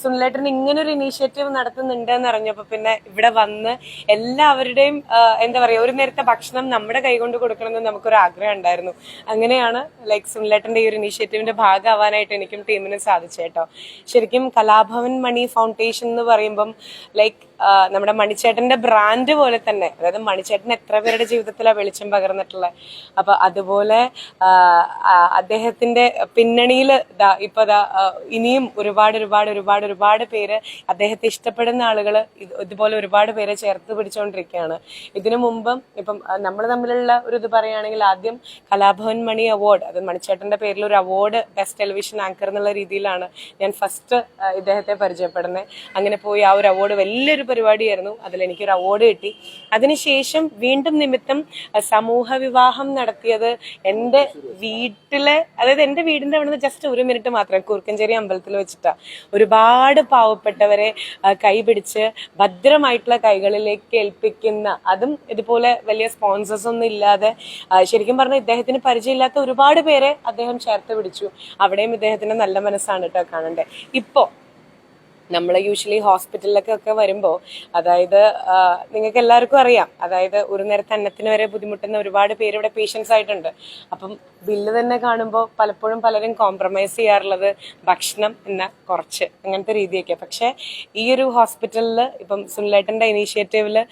സുനിലേട്ടൻ ഇങ്ങനൊരു ഇനീഷ്യേറ്റീവ് നടത്തുന്നുണ്ട് എന്ന് അറിഞ്ഞപ്പോ പിന്നെ ഇവിടെ വന്ന് എല്ലാവരുടെയും എന്താ പറയാ ഒരു നേരത്തെ ഭക്ഷണം നമ്മുടെ കൈകൊണ്ട് കൊടുക്കണമെന്ന് നമുക്കൊരു ആഗ്രഹം ഉണ്ടായിരുന്നു. അങ്ങനെയാണ് ലൈക്ക് സുനിലേട്ടന്റെ ഈ ഒരു ഇനീഷ്യേറ്റീവിന്റെ ഭാഗമാവാനായിട്ട് എനിക്കും ടീമിനും സാധിച്ചു കേട്ടോ. ശരിക്കും കലാഭവൻ മണി ഫൗണ്ടേഷൻ എന്ന് പറയുമ്പം ലൈക്ക് നമ്മുടെ മണിച്ചേട്ടന്റെ ബ്രാൻഡ് പോലെ തന്നെ, അതായത് മണിച്ചേട്ടൻ എത്ര പേരുടെ ജീവിതത്തിലാണ് വെളിച്ചം പകർന്നിട്ടുള്ളത്. അപ്പൊ അതുപോലെ അദ്ദേഹത്തിന്റെ പിന്നണിയിൽ ഇപ്പൊ ഇനിയും ഒരുപാട് പേര് അദ്ദേഹത്തെ ഇഷ്ടപ്പെടുന്ന ആളുകൾ ഇതുപോലെ ഒരുപാട് പേരെ ചേർത്ത് പിടിച്ചുകൊണ്ടിരിക്കുകയാണ്. ഇതിനു മുമ്പും ഇപ്പം നമ്മൾ തമ്മിലുള്ള ഒരു ഇത് പറയുകയാണെങ്കിൽ ആദ്യം കലാഭവൻ മണി അവാർഡ്, അത് മണിച്ചേട്ടന്റെ പേരിൽ ഒരു അവാർഡ് ബെസ്റ്റ് ടെലിവിഷൻ ആങ്കർ എന്നുള്ള രീതിയിലാണ് ഞാൻ ഫസ്റ്റ് ഇദ്ദേഹത്തെ പരിചയപ്പെടുന്നത്. അങ്ങനെ പോയി ആ ഒരു അവാർഡ് വലിയൊരു പരിപാടിയായിരുന്നു, അതിൽ എനിക്കൊരു അവാർഡ് കിട്ടി. അതിനുശേഷം വീണ്ടും നിമിത്തം സമൂഹ വിവാഹം നടത്തിയത് എൻ്റെ വീട്ടിലെ, അതായത് എൻ്റെ വീടിന്റെ അവിടെ നിന്ന് ജസ്റ്റ് 1 മിനിറ്റ് മാത്രം കൂർക്കഞ്ചേരി അമ്പലത്തിൽ വെച്ചിട്ടാ. ഒരുപാട് പാവപ്പെട്ടവരെ കൈപിടിച്ച് ഭദ്രമായിട്ടുള്ള കൈകളിലേക്ക് ഏൽപ്പിക്കുന്ന, അതും ഇതുപോലെ വലിയ സ്പോൺസേഴ്സ് ഒന്നും ഇല്ലാതെ ശരിക്കും പറഞ്ഞാൽ ഇദ്ദേഹത്തിന് പരിചയമില്ലാത്ത ഒരുപാട് പേരെ അദ്ദേഹം ചേർത്ത് പിടിച്ചു. അവിടെയും ഇദ്ദേഹത്തിന്റെ നല്ല മനസ്സാണ് കേട്ടോ കാണണ്ടേ. ഇപ്പോ നമ്മൾ യൂഷ്വലി ഹോസ്പിറ്റലിലൊക്കെ വരുമ്പോൾ, അതായത് നിങ്ങൾക്ക് എല്ലാവർക്കും അറിയാം, അതായത് ഒരു നേരത്തെ അന്നത്തിന് വരെ ബുദ്ധിമുട്ടുന്ന ഒരുപാട് പേര് ഇവിടെ പേഷ്യൻസ് ആയിട്ടുണ്ട്. അപ്പം ബില്ല് തന്നെ കാണുമ്പോൾ പലപ്പോഴും പലരും കോംപ്രമൈസ് ചെയ്യാറുള്ളത് ഭക്ഷണം എന്ന കുറച്ച് അങ്ങനത്തെ രീതിയൊക്കെ. പക്ഷെ ഈ ഒരു ഹോസ്പിറ്റലിൽ ഇപ്പം സുനിലേട്ടന്റെ ഇനീഷ്യേറ്റീവില്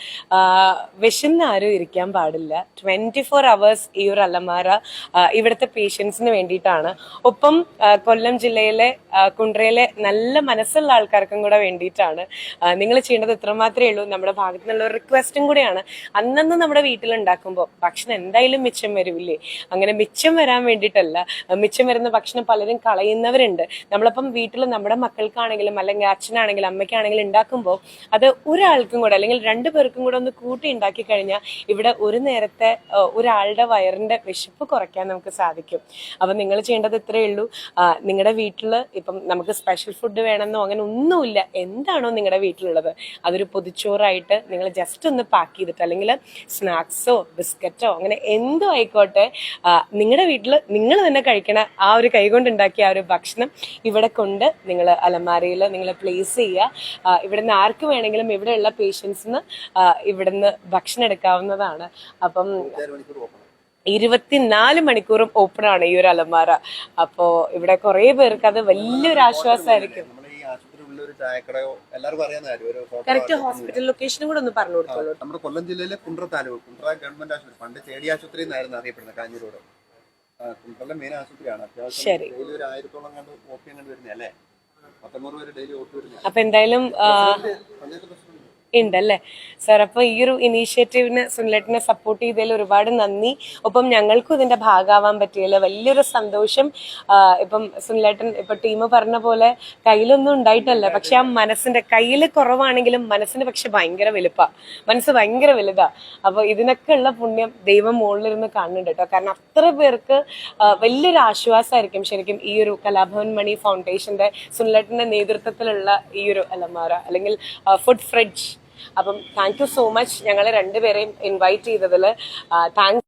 വിശന്ന് ആരും ഇരിക്കാൻ പാടില്ല. 24 hours ഈ ഒരു അലമാര ഇവിടുത്തെ പേഷ്യൻസിന് വേണ്ടിയിട്ടാണ്. ഒപ്പം കൊല്ലം ജില്ലയിലെ കുണ്ട്രയിലെ നല്ല മനസ്സുള്ള ആൾക്കാർക്കും കൂടെ വേണ്ടിയിട്ടാണ്. നിങ്ങൾ ചെയ്യേണ്ടത് ഇത്രമാത്രമേ ഉള്ളൂ. നമ്മുടെ ഭാഗത്തു നിന്നുള്ള ഒരു റിക്വസ്റ്റും കൂടെയാണ്. അന്നന്ന് നമ്മുടെ വീട്ടിലുണ്ടാക്കുമ്പോൾ ഭക്ഷണം എന്തായാലും മിച്ചം വരില്ലേ. അങ്ങനെ മിച്ചം വരാൻ വേണ്ടിയിട്ടല്ല, മിച്ചം വരുന്ന ഭക്ഷണം പലരും കളയുന്നവരുണ്ട്. നമ്മളപ്പം വീട്ടിൽ നമ്മുടെ മക്കൾക്കാണെങ്കിലും അല്ലെങ്കിൽ അച്ഛനാണെങ്കിലും അമ്മയ്ക്കാണെങ്കിലും ഉണ്ടാക്കുമ്പോൾ അത് ഒരാൾക്കും കൂടെ അല്ലെങ്കിൽ 2 പേർക്കും കൂടെ ഒന്ന് കൂട്ടി ഉണ്ടാക്കി കഴിഞ്ഞാൽ ഇവിടെ ഒരു നേരത്തെ ഒരാളുടെ വയറിന്റെ വിശപ്പ് കുറയ്ക്കാൻ നമുക്ക് സാധിക്കും. അപ്പൊ നിങ്ങൾ ചെയ്യേണ്ടത് ഇത്രയേ ഉള്ളൂ. നിങ്ങളുടെ വീട്ടിൽ ഇപ്പം നമുക്ക് സ്പെഷ്യൽ ഫുഡ് വേണമെന്നോ അങ്ങനെ ഒന്നുമില്ല. എന്താണോ നിങ്ങളുടെ വീട്ടിലുള്ളത് അതൊരു പൊതിച്ചോറായിട്ട് നിങ്ങൾ ജസ്റ്റ് ഒന്ന് പാക്ക് ചെയ്തിട്ട്, അല്ലെങ്കിൽ സ്നാക്സോ ബിസ്ക്കറ്റോ അങ്ങനെ എന്തോ ആയിക്കോട്ടെ, നിങ്ങളുടെ വീട്ടിൽ നിങ്ങൾ തന്നെ കഴിക്കണ ആ ഒരു കൈകൊണ്ട് ഉണ്ടാക്കിയ ആ ഒരു ഭക്ഷണം ഇവിടെ കൊണ്ട് നിങ്ങൾ അലമാരയിൽ നിങ്ങൾ പ്ലേസ് ചെയ്യുക. ഇവിടുന്ന് ആർക്ക് വേണമെങ്കിലും ഇവിടെയുള്ള പേഷ്യൻസിന് ഇവിടുന്ന് ഭക്ഷണം എടുക്കാവുന്നതാണ്. അപ്പം 24 മണിക്കൂറും ഓപ്പൺ ആണ് ഈ ഒരു അലമാര. അപ്പോ ഇവിടെ കുറെ പേർക്ക് അത് വലിയൊരു ആശ്വാസമായിരിക്കും. കറക്റ്റ് ഹോസ്പിറ്റൽ ലൊക്കേഷനും കൂടെ ഒന്ന് പറഞ്ഞു കൊടുത്തോളൂ. നമ്മുടെ കൊല്ലം ജില്ലയിലെ കുണ്ട്ര താലൂക്ക്, കുണ്ട്ര ഗവൺമെന്റ് ആശുപത്രി, പണ്ട് ചേടി ആശുപത്രി എന്നായിരുന്നു അറിയപ്പെടുന്നത് കാഞ്ഞൂരോട്. കുണ്ട്രയിലെ മെയിൻ ആശുപത്രിയാണ്. അത്യാവശ്യം ഡെയിലി ഒരു 1000-ഓളം കണ്ട് ഓപ്പി കണ്ട് വരുന്നത് അല്ലേ, 19 പേര് ഡെയിലി ഓപ്പി വരുന്നത്. അപ്പൊ എന്തായാലും ഉണ്ടല്ലേ സാർ. അപ്പൊ ഈ ഒരു ഇനീഷ്യേറ്റീവിന് സുനിലേട്ടനെ സപ്പോർട്ട് ചെയ്തതിൽ ഒരുപാട് നന്ദി. ഒപ്പം ഞങ്ങൾക്കും ഇതിന്റെ ഭാഗമാവാൻ പറ്റിയതിൽ വലിയൊരു സന്തോഷം. ഇപ്പം സുനിലേട്ടൻ ഇപ്പൊ ടീം പറഞ്ഞ പോലെ കയ്യിലൊന്നും ഉണ്ടായിട്ടല്ല, പക്ഷെ ആ മനസ്സിന്റെ കയ്യിൽ കുറവാണെങ്കിലും മനസ്സിന് പക്ഷെ ഭയങ്കര വലുപ്പാ, മനസ്സ് ഭയങ്കര വലുതാ. അപ്പൊ ഇതിനൊക്കെ ഉള്ള പുണ്യം ദൈവം മുകളിലിരുന്ന് കാണുന്നുണ്ട് കേട്ടോ. കാരണം അത്ര പേർക്ക് വലിയൊരു ആശ്വാസമായിരിക്കും ശരിക്കും ഈ ഒരു കലാഭവൻ മണി ഫൗണ്ടേഷന്റെ സുനിലേട്ടന്റെ നേതൃത്വത്തിലുള്ള ഈ ഒരു അലമാര അല്ലെങ്കിൽ ഫുഡ് ഫ്രിഡ്ജ്. അപ്പം താങ്ക് യു സോ മച്ച് ഞങ്ങളെ 2 പേരെയും ഇൻവൈറ്റ് ചെയ്തതിൽ. താങ്ക്സ്.